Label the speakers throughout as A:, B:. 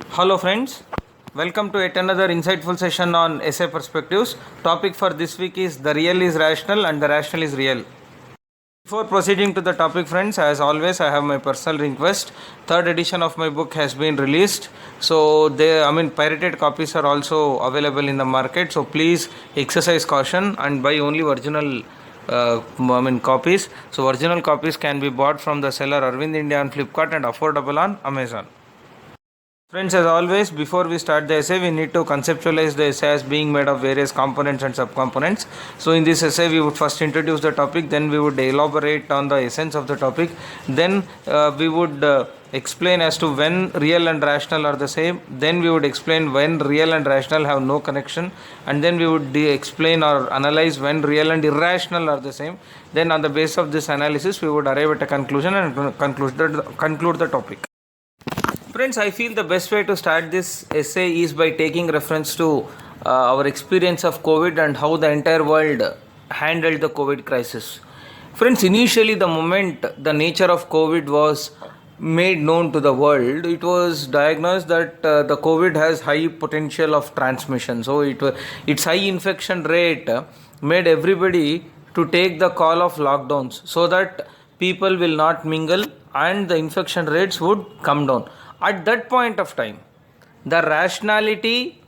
A: Hello friends, welcome to yet another insightful session on essay perspectives. Topic for this week is the real is rational and the rational is real. Before proceeding to the topic friends, as always I have my personal request. Third edition of my book has been released. So pirated copies are also available in the market. So please exercise caution and buy only original copies. So original copies can be bought from the seller Arvind India on Flipkart and affordable on Amazon. Friends, as always, before we start the essay, we need to conceptualize the essay as being made of various components and subcomponents. So in this essay, we would first introduce the topic, then we would elaborate on the essence of the topic, then we would explain as to when real and rational are the same, then we would explain when real and rational have no connection, and then we would explain or analyze when real and irrational are the same. Then on the basis of this analysis, we would arrive at a conclusion and conclude the topic. Friends, I feel the best way to start this essay is by taking reference to our experience of COVID and how the entire world handled the COVID crisis. Friends, initially the moment the nature of COVID was made known to the world, it was diagnosed that the COVID has high potential of transmission. So its high infection rate made everybody to take the call of lockdowns so that people will not mingle and the infection rates would come down. At that point of time, the rationality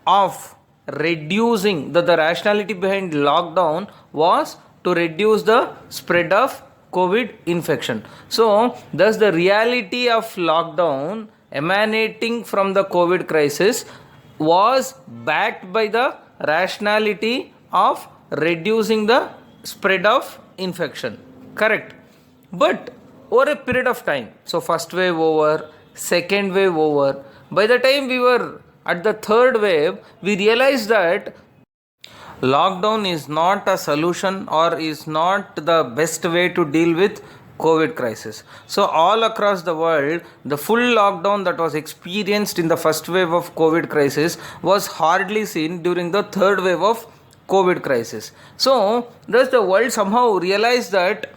A: of reducing, the rationality behind lockdown was to reduce the spread of COVID infection. So, thus the reality of lockdown emanating from the COVID crisis was backed by the rationality of reducing the spread of infection. Correct. But over a period of time, so first wave over, second wave over, by the time we were at the third wave, we realized that lockdown is not a solution or is not the best way to deal with COVID crisis. So all across the world, the full lockdown that was experienced in the first wave of COVID crisis was hardly seen during the third wave of COVID crisis. So thus the world somehow realized that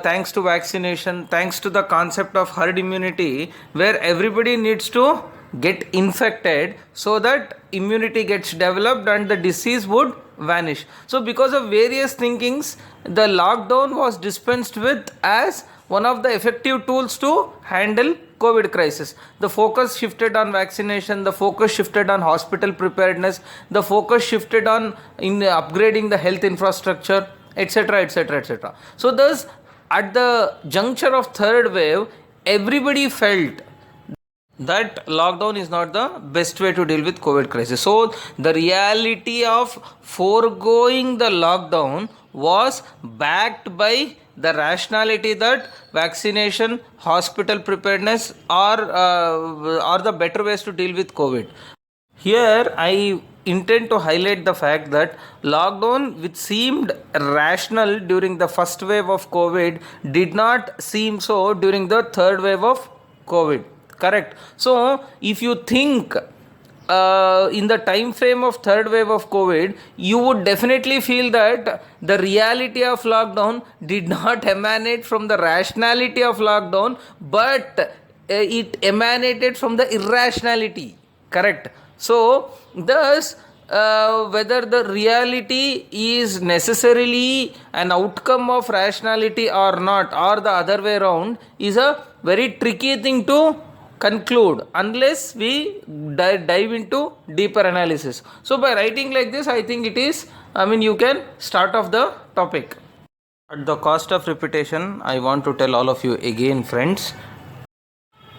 A: thanks to vaccination, thanks to the concept of herd immunity, where everybody needs to get infected so that immunity gets developed and the disease would vanish. So because of various thinkings, the lockdown was dispensed with as one of the effective tools to handle COVID crisis. The focus shifted on vaccination, the focus shifted on hospital preparedness, the focus shifted on upgrading the health infrastructure, etc., etc., etc. So thus at the juncture of third wave, everybody felt that lockdown is not the best way to deal with COVID crisis. So the reality of foregoing the lockdown was backed by the rationality that vaccination, hospital preparedness are the better ways to deal with COVID. Here I intend to highlight the fact that lockdown, which seemed rational during the first wave of COVID, did not seem so during the third wave of COVID. Correct. So if you think in the time frame of third wave of COVID, you would definitely feel that the reality of lockdown did not emanate from the rationality of lockdown, but it emanated from the irrationality. Correct. So thus whether the reality is necessarily an outcome of rationality or not, or the other way around, is a very tricky thing to conclude unless we dive into deeper analysis. So by writing like this, I think you can start off the topic. At the cost of repetition, I want to tell all of you again, friends,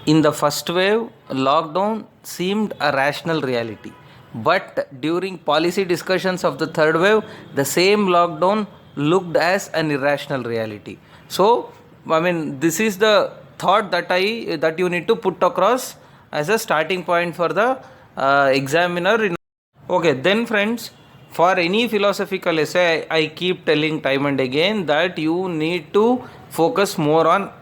A: in the first wave, lockdown seemed a rational reality. But during policy discussions of the third wave, the same lockdown looked as an irrational reality. So, this is the thought that you need to put across as a starting point for the examiner. Okay, then friends, for any philosophical essay, I keep telling time and again that you need to focus more on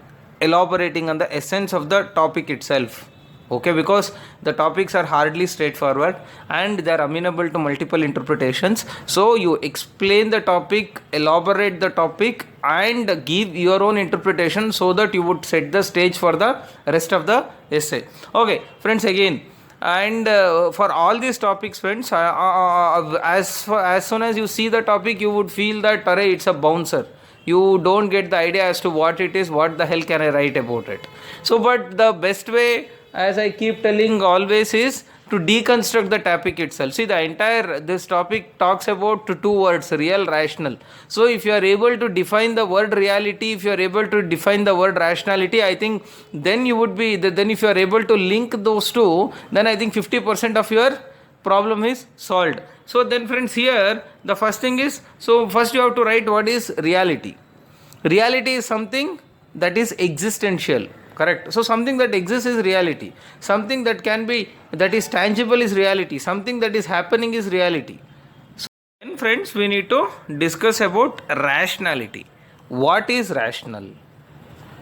A: elaborating on the essence of the topic itself. okay, because the topics are hardly straightforward and they are amenable to multiple interpretations. So you explain the topic, elaborate the topic and give your own interpretation so that you would set the stage for the rest of the essay. Okay friends, again, and for all these topics friends, as soon as you see the topic you would feel that array, it's a bouncer. You don't get the idea as to what it is, what the hell can I write about it. So but the best way, as I keep telling always, is to deconstruct the topic itself. See, the entire this topic talks about two words, real, rational. So if you are able to define the word reality, if you are able to define the word rationality, I think then you would be, then if you are able to link those two, then I think 50% of your problem is solved. So then friends, here the first thing is, so first you have to write what is reality. Reality is something that is existential, correct? So something that exists is reality. Something that can be, that is tangible is reality. Something that is happening is reality. So then friends, we need to discuss about rationality. What is rational?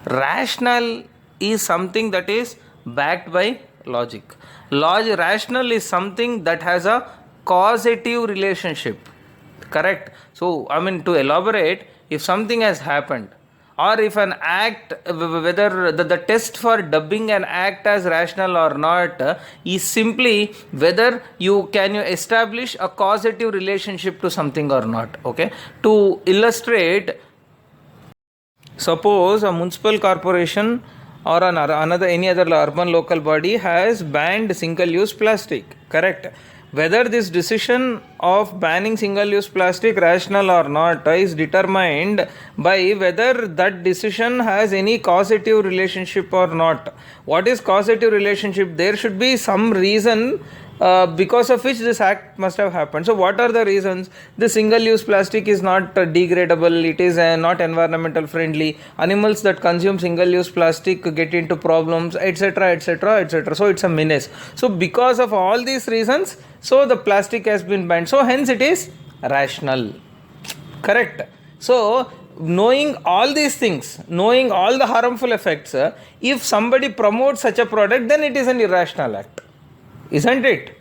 A: Rational is something that is backed by logic. Rational is something that has a causative relationship, correct? So I mean, to elaborate, if something has happened, or if an act, whether the test for dubbing an act as rational or not is simply whether you establish a causative relationship to something or not. Okay, to illustrate, suppose a municipal corporation or any other urban local body has banned single use plastic, correct? Whether this decision of banning single use plastic rational or not is determined by whether that decision has any causative relationship or not. What is causative relationship? There should be some reason because of which this act must have happened. So what are the reasons? The single use plastic is not degradable, it is not environmental friendly, animals that consume single use plastic get into problems, etc, etc, etc. So it's a menace. So because of all these reasons, so the plastic has been banned, so hence it is rational, correct? So knowing all these things, knowing all the harmful effects, if somebody promotes such a product, then it is an irrational act, isn't it?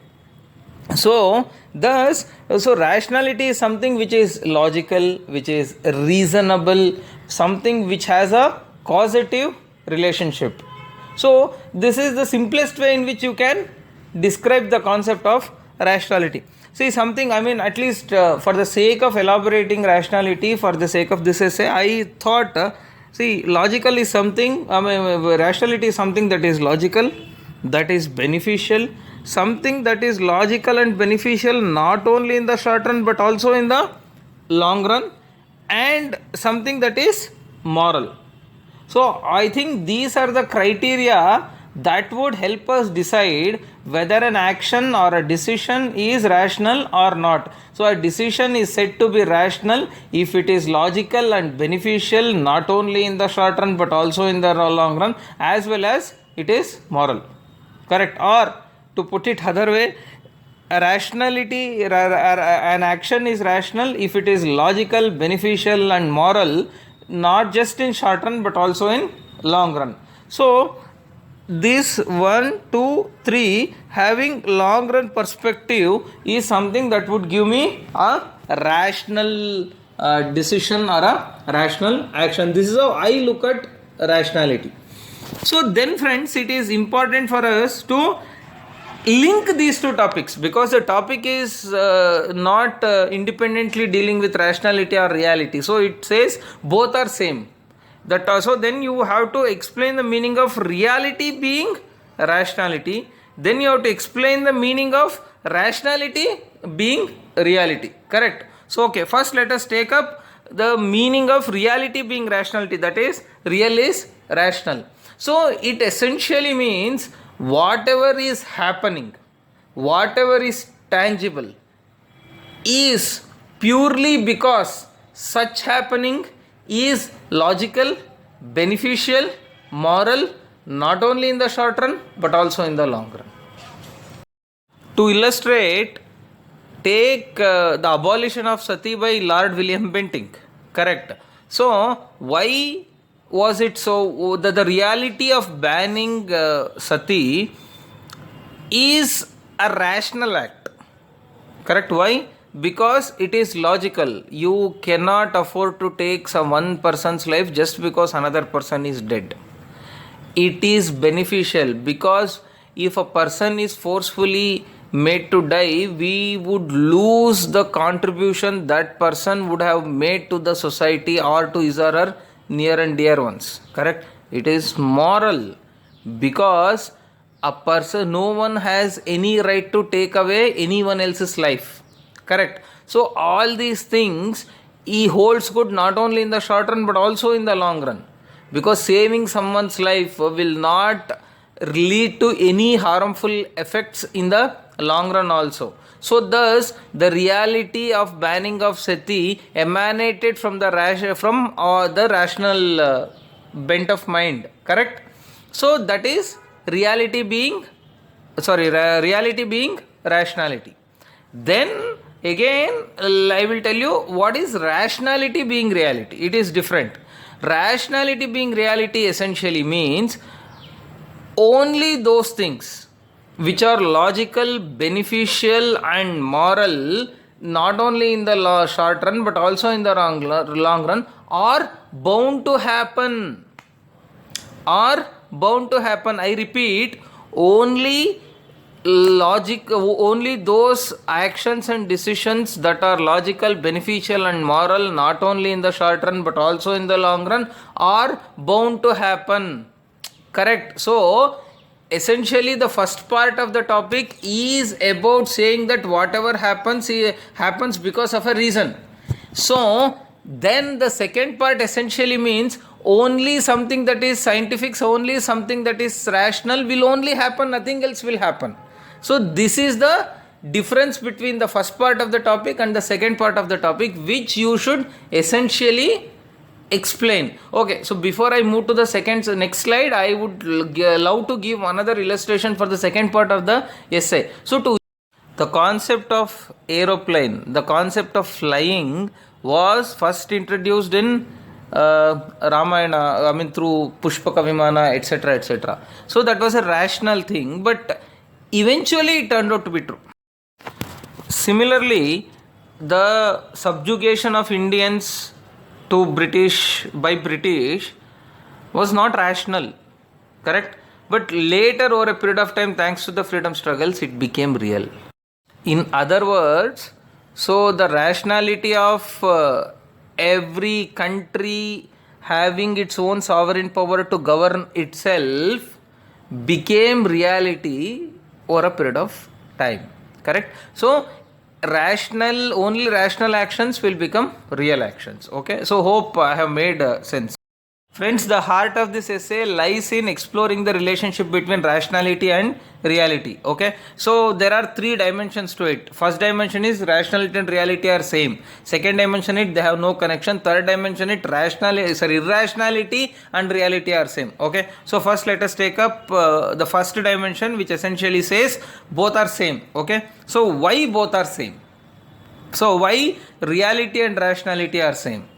A: So thus, so rationality is something which is logical, which is reasonable, something which has a causative relationship. So this is the simplest way in which you can describe the concept of rationality. See, something, I mean, at least for the sake of elaborating rationality, for the sake of this essay, I thought, see, logical is something, rationality is something that is logical, that is beneficial, something that is logical and beneficial not only in the short run but also in the long run, and something that is moral. So I think these are the criteria that would help us decide whether an action or a decision is rational or not. So a decision is said to be rational if it is logical and beneficial not only in the short run but also in the long run, as well as it is moral, correct? Or to put it other way, a rationality, an action is rational if it is logical, beneficial and moral, not just in short run but also in long run. So this 1, 2, 3 having long run perspective is something that would give me a rational decision or a rational action. This is how I look at rationality. So then friends, it is important for us to link these two topics, because the topic is not independently dealing with rationality or reality. So it says both are same. So then you have to explain the meaning of reality being rationality. Then you have to explain the meaning of rationality being reality, correct? So okay, first let us take up the meaning of reality being rationality, that is, real is rational. So it essentially means whatever is happening, whatever is tangible, is purely because such happening is logical, beneficial, moral, not only in the short run but also in the long run. To illustrate, take the abolition of sati by Lord William Bentinck, correct? So why was it so? The reality of banning sati is a rational act. Correct? Why? Because it is logical. You cannot afford to take some one person's life just because another person is dead. It is beneficial because if a person is forcefully made to die, we would lose the contribution that person would have made to the society or to his or her near and dear ones. Correct? It is moral because a person, no one has any right to take away anyone else's life. Correct? So all these things he holds good not only in the short run but also in the long run, because saving someone's life will not lead to any harmful effects in the long run also. So thus the reality of banning of sati emanated from the rational bent of mind. Correct? So that is reality being rationality. Then again I will tell you what is rationality being reality. It is different. Rationality being reality essentially means only those things which are logical, beneficial and moral, not only in the short run but also in the long run, are bound to happen. I repeat, only those actions and decisions that are logical, beneficial and moral, not only in the short run but also in the long run, are bound to happen. Correct? So essentially the first part of the topic is about saying that whatever happens because of a reason. So then the second part essentially means only something that is scientific, only something that is rational will only happen, nothing else will happen. So this is the difference between the first part of the topic and the second part of the topic, which you should essentially explain. Okay, so before I move to the next slide, I would love to give another illustration for the second part of the essay. So the concept of aeroplane, the concept of flying was first introduced in Ramayana, through Pushpaka Vimana, etc., etc. So that was a rational thing, but eventually it turned out to be true. Similarly, the subjugation of Indians to by British was not rational. Correct? But later, over a period of time, thanks to the freedom struggles, it became real. In other words, so the rationality of every country having its own sovereign power to govern itself became reality over a period of time. Correct? So only rational actions will become real actions. Okay, so hope I have made sense. Friends, the heart of this essay lies in exploring the relationship between rationality and reality. Okay, so there are three dimensions to it. First dimension is rationality and reality are same. Second dimension they have no connection. Third dimension irrationality and reality are same. Okay, so first let us take up the first dimension, which essentially says both are same. Okay, so why both are same? So why reality and rationality are same?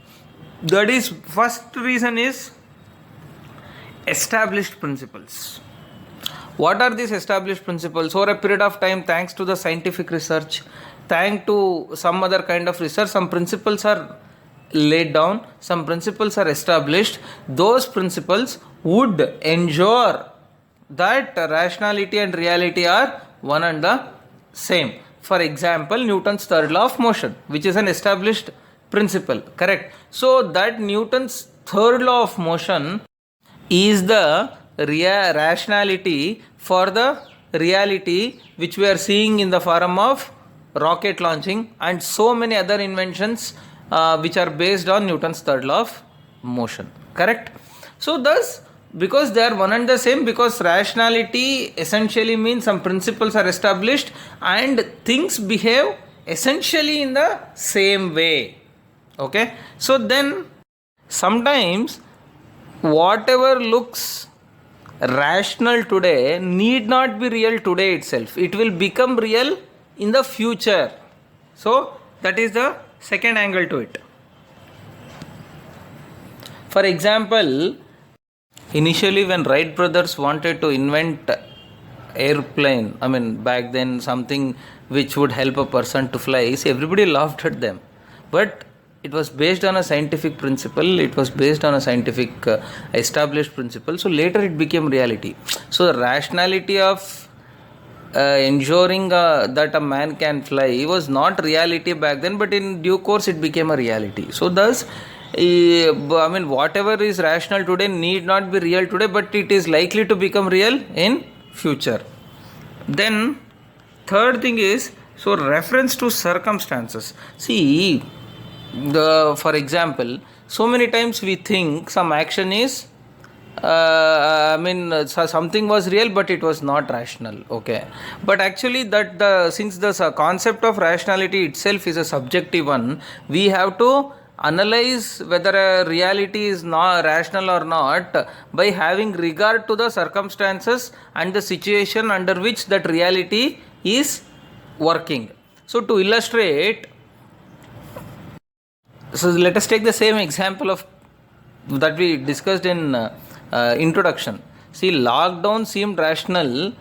A: That is, first reason is established principles. What are these established principles? Over a period of time, thanks to the scientific research, thanks to some other kind of research, some principles are laid down, some principles are established. Those principles would ensure that rationality and reality are one and the same. For example, Newton's third law of motion, which is an established principle. Correct? So that Newton's third law of motion is the rationality for the reality which we are seeing in the form of rocket launching and so many other inventions which are based on Newton's third law of motion. Correct? So thus, because they are one and the same, because rationality essentially means some principles are established and things behave essentially in the same way. Okay, so then sometimes whatever looks rational today need not be real today itself. It will become real in the future. So that is the second angle to it. For example, initially when Wright brothers wanted to invent airplane, I mean back then something which would help a person to fly, see, everybody laughed at them. But it was based on a scientific principle, it was based on a scientific established principle. So later it became reality. So the rationality of ensuring that a man can fly was not reality back then, but in due course it became a reality. So thus, I mean, whatever is rational today need not be real today, but it is likely to become real in future. Then third thing is, so reference to circumstances. See, for example, so many times we think some action is something was real but it was not rational, okay, but actually that since the concept of rationality itself is a subjective one, we have to analyze whether a reality is not rational or not by having regard to the circumstances and the situation under which that reality is working. So to illustrate, so let us take the same example of that we discussed in introduction. See, lockdown seemed rational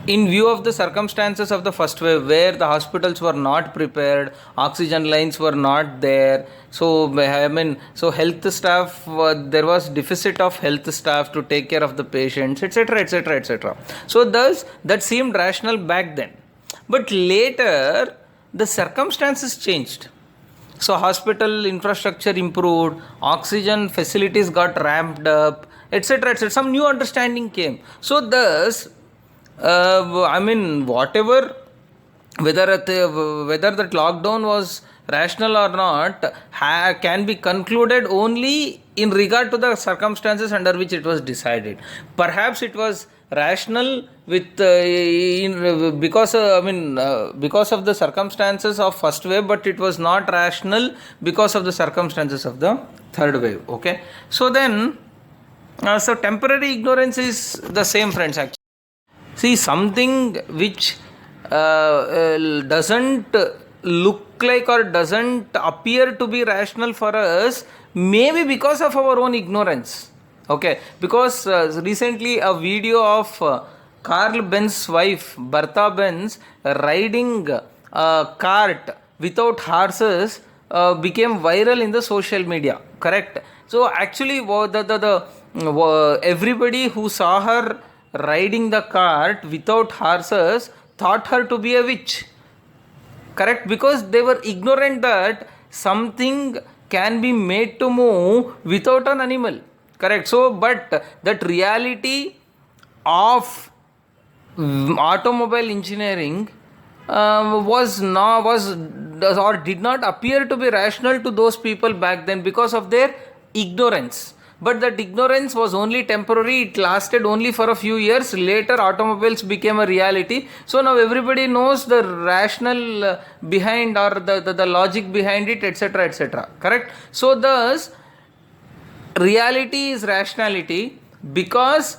A: in view of the circumstances of the first wave, where the hospitals were not prepared, oxygen lines were not there. So so health staff, there was deficit of health staff to take care of the patients, etc., etc., etc. So thus that seemed rational back then. But later the circumstances changed. So hospital infrastructure improved, oxygen facilities got ramped up, etc., etc. Some new understanding came. So thus, whatever, whether that lockdown was rational or not, can be concluded only in regard to the circumstances under which it was decided. Perhaps it was rational with because of the circumstances of first wave, but it was not rational because of the circumstances of the third wave. Okay, so then so temporary ignorance is the same, friends. Actually, see, something which doesn't look like or doesn't appear to be rational for us, maybe because of our own ignorance. Okay, because recently a video of Carl Benz's wife, Bertha Benz, riding a cart without horses became viral in the social media. Correct. So actually, everybody who saw her riding the cart without horses thought her to be a witch. Correct, because they were ignorant that something can be made to move without an animal. Correct. So, but that reality of automobile engineering did not appear to be rational to those people back then because of their ignorance. But that ignorance was only temporary, it lasted only for a few years. Later automobiles became a reality. So now everybody knows the rational behind or the logic behind it, etc., etc. Correct. So thus reality is rationality because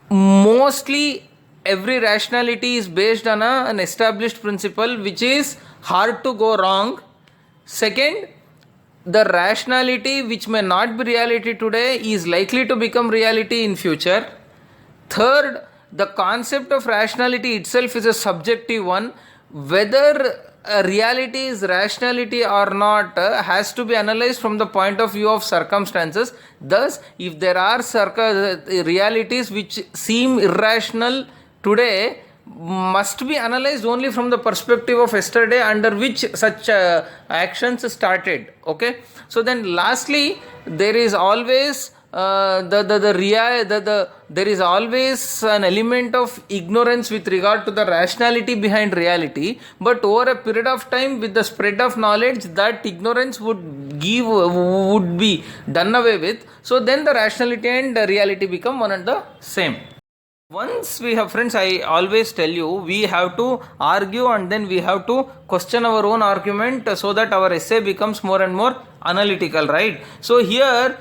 A: mostly every rationality is based on an established principle which is hard to go wrong. Second, the rationality which may not be reality today is likely to become reality in future. Third, the concept of rationality itself is a subjective one. Whether a reality is rationality or not has to be analyzed from the point of view of circumstances. Thus, if there are realities which seem irrational today, must be analyzed only from the perspective of yesterday under which such actions started. Okay, so then lastly, there is always there is always an element of ignorance with regard to the rationality behind reality, but over a period of time, with the spread of knowledge, that ignorance would be done away with. So then the rationality and the reality become one and the same. Once we have, friends, I always tell you, we have to argue and then we have to question our own argument so that our essay becomes more and more analytical, right? So here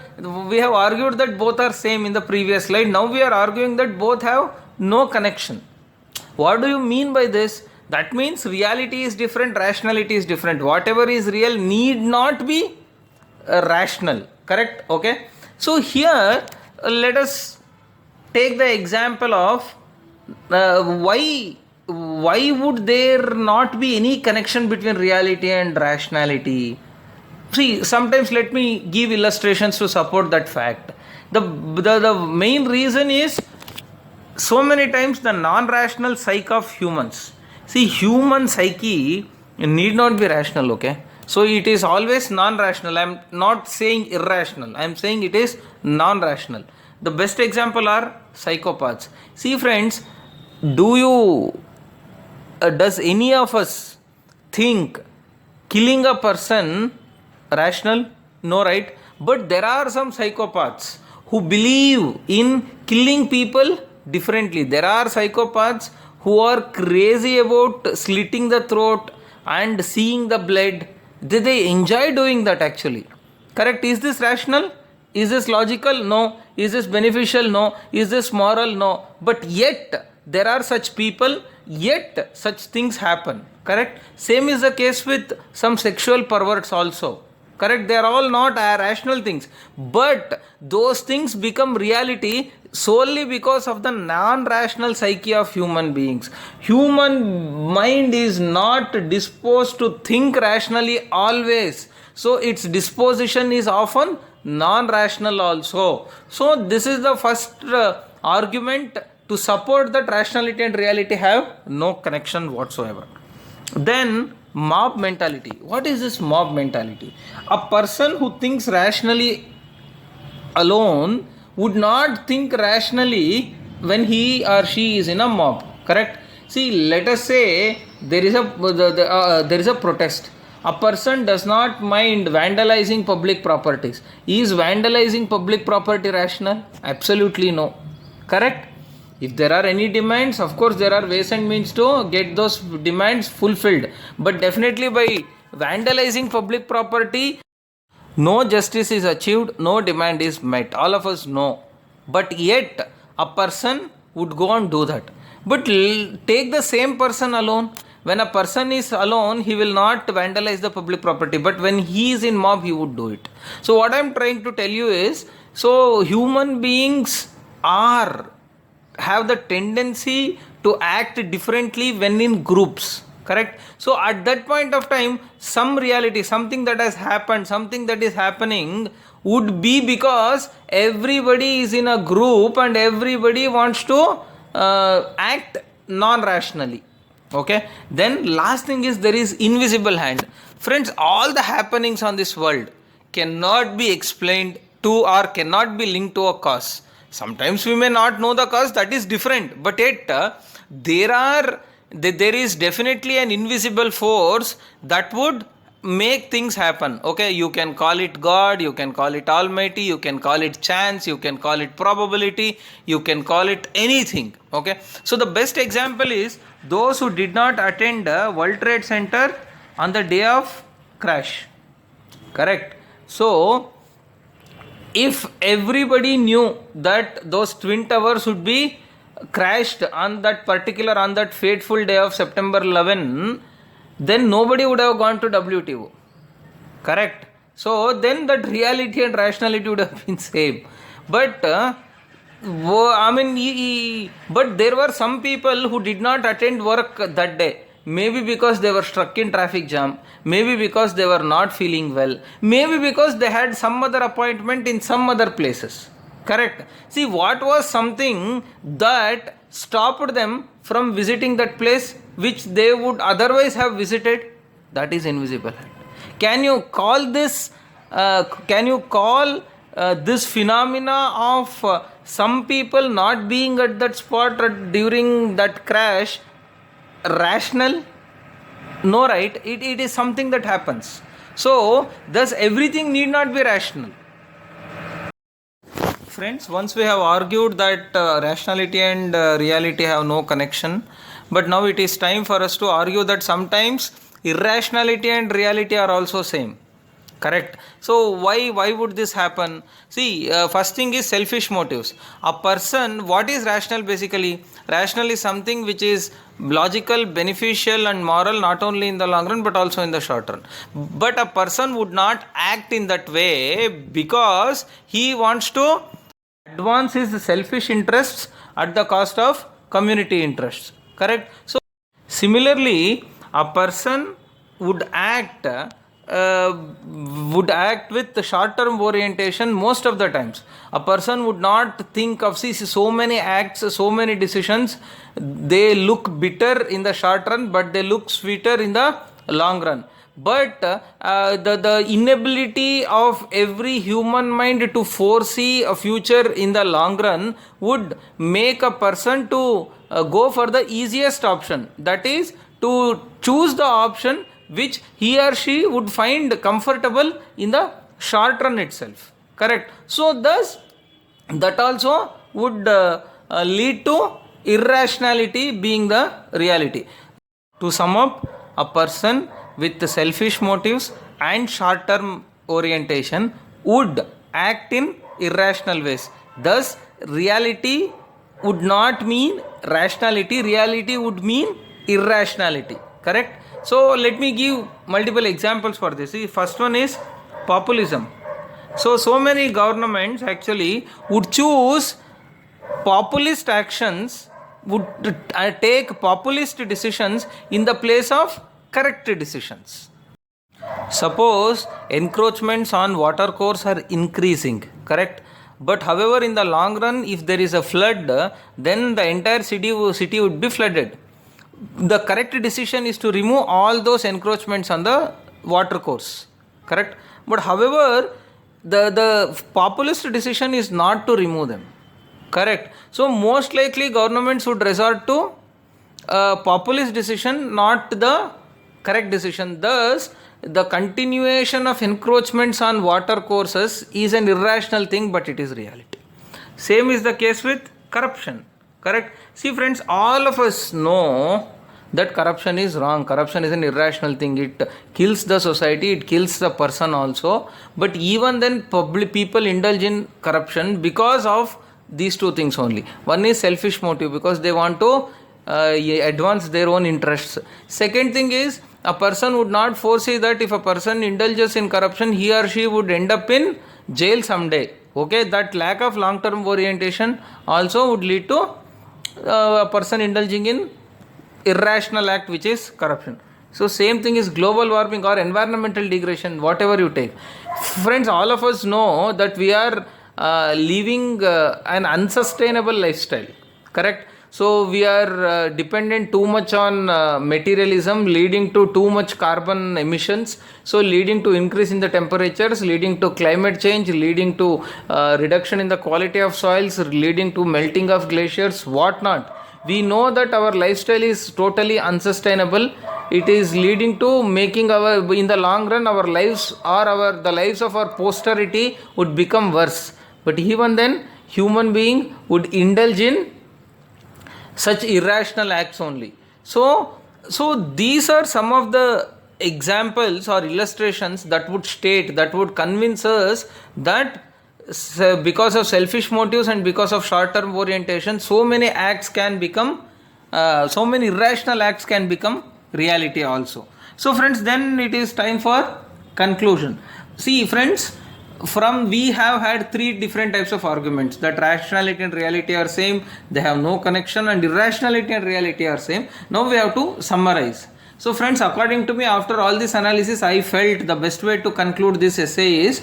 A: we have argued that both are same in the previous slide. Now we are arguing that both have no connection. What do you mean by this? That means reality is different, rationality is different. Whatever is real need not be rational. Correct? Okay. So here let us take the example of Why would there not be any connection between reality and rationality? See, sometimes let me give illustrations to support that fact. The main reason is so many times the non-rational psyche of humans. See, human psyche need not be rational, okay? So it is always non-rational. I am not saying irrational. I am saying it is non-rational. The best example are psychopaths. See, friends, does any of us think killing a person rational? No, right? But there are some psychopaths who believe in killing people differently. There are psychopaths who are crazy about slitting the throat and seeing the blood. They enjoy doing that actually. Correct? Is this rational? Is this logical? No. Is this beneficial? No. Is this moral? No. But yet there are such people, yet such things happen. Correct? Same is the case with some sexual perverts also. Correct? They are all not rational things, but those things become reality solely because of the non-rational psyche of human beings. Human mind is not disposed to think rationally always, so its disposition is often non-rational also. So this is the first argument to support that rationality and reality have no connection whatsoever. Then mob mentality. What is this mob mentality? A person who thinks rationally alone would not think rationally when he or she is in a mob. Correct? See, let us say there is a protest. A person does not mind vandalizing public properties. Is vandalizing public property rational? Absolutely no. Correct? If there are any demands, of course there are ways and means to get those demands fulfilled. But definitely by vandalizing public property, no justice is achieved, no demand is met. All of us know. But yet a person would go and do that. But take the same person alone. When a person is alone, he will not vandalize the public property. But when he is in mob, he would do it. So what I am trying to tell you is, so human beings have the tendency to act differently when in groups. Correct? So at that point of time, some reality, something that has happened, something that is happening would be because everybody is in a group and everybody wants to act non-rationally. Okay? Then last thing is there is invisible hand. Friends, all the happenings on this world cannot be explained to or cannot be linked to a cause. Sometimes we may not know the cause, that is different, but yet there is definitely an invisible force that would make things happen. Okay, you can call it God, you can call it Almighty, you can call it chance, you can call it probability, you can call it anything. Okay, so the best example is those who did not attend World Trade Center on the day of crash. Correct? So if everybody knew that those twin towers would be crashed on that fateful day of September 11, then nobody would have gone to WTO. Correct? So then that reality and rationality would have been same. But but there were some people who did not attend work that day. Maybe because they were stuck in traffic jam, maybe because they were not feeling well, maybe because they had some other appointment in some other places. Correct? See, what was something that stopped them from visiting that place which they would otherwise have visited? That is invisible hand. Can you call this this phenomena of some people not being at that spot during that crash rational? No, right? It is something that happens. So thus everything need not be rational. Friends, once we have argued that rationality and reality have no connection, but now it is time for us to argue that sometimes irrationality and reality are also same. Correct? So why would this happen? See, first thing is selfish motives. A person, what is rational basically? Rational is something which is logical, beneficial and moral not only in the long run but also in the short run. But a person would not act in that way because he wants to advance his selfish interests at the cost of community interests. Correct? So similarly, a person would act with the short-term orientation most of the times. A person would not think of, see, so many acts, so many decisions, they look bitter in the short run, but they look sweeter in the long run. But the inability of every human mind to foresee a future in the long run would make a person to go for the easiest option, that is to choose the option which he or she would find comfortable in the short run itself. Correct? So thus that also would lead to irrationality being the reality. To sum up, a person with selfish motives and short term orientation would act in irrational ways. Thus reality would not mean rationality, reality would mean irrationality. Correct? So let me give multiple examples for this. See, first one is populism. So many governments actually would choose populist actions, would take populist decisions in the place of correct decisions. Suppose encroachments on water course are increasing, correct? But however, in the long run, if there is a flood, then the entire city would be flooded. The correct decision is to remove all those encroachments on the water course, correct? But however, the populist decision is not to remove them, correct? So most likely governments would resort to populist decision, not the correct decision. Thus the continuation of encroachments on water courses is an irrational thing, but it is reality. Same is the case with corruption. Correct? See friends, all of us know that corruption is wrong. Corruption is an irrational thing. It kills the society, it kills the person also. But even then, people indulge in corruption because of these two things only. One is selfish motive, because they want to advance their own interests. Second thing is, a person would not foresee that if a person indulges in corruption, he or she would end up in jail someday. Okay, that lack of long-term orientation also would lead to a person indulging in irrational act, which is corruption. So same thing is global warming or environmental degradation, whatever you take. Friends, all of us know that we are living an unsustainable lifestyle, correct? So we are dependent too much on materialism, leading to too much carbon emissions, so leading to increase in the temperatures, leading to climate change, leading to reduction in the quality of soils, leading to melting of glaciers, whatnot. We know that our lifestyle is totally unsustainable. It is leading to making in the long run, our lives or the lives of our posterity would become worse. But even then, human being would indulge in such irrational acts only. So these are some of the examples or illustrations that would convince us that because of selfish motives and because of short-term orientation, so many irrational acts can become reality also. So friends, then it is time for conclusion. See friends, we have had three different types of arguments, that rationality and reality are same, they have no connection, and irrationality and reality are same. Now we have to summarize. So friends, according to me, after all this analysis, I felt the best way to conclude this essay is,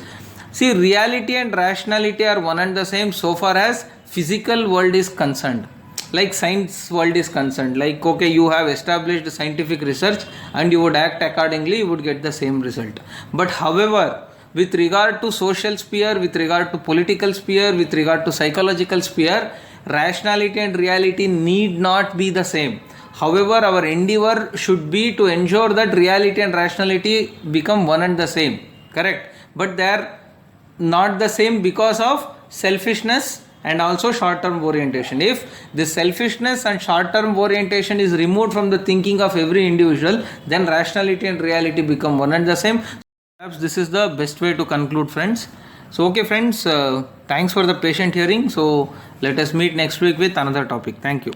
A: see, reality and rationality are one and the same so far as physical world is concerned. Like science world is concerned, like okay, you have established scientific research and you would act accordingly, you would get the same result. But however, with regard to social sphere, with regard to political sphere, with regard to psychological sphere, rationality and reality need not be the same. However, our endeavor should be to ensure that reality and rationality become one and the same. Correct? But they are not the same because of selfishness and also short-term orientation. If this selfishness and short-term orientation is removed from the thinking of every individual, then rationality and reality become one and the same. Perhaps this is the best way to conclude, friends. So okay friends, thanks for the patient hearing. So let us meet next week with another topic. Thank you.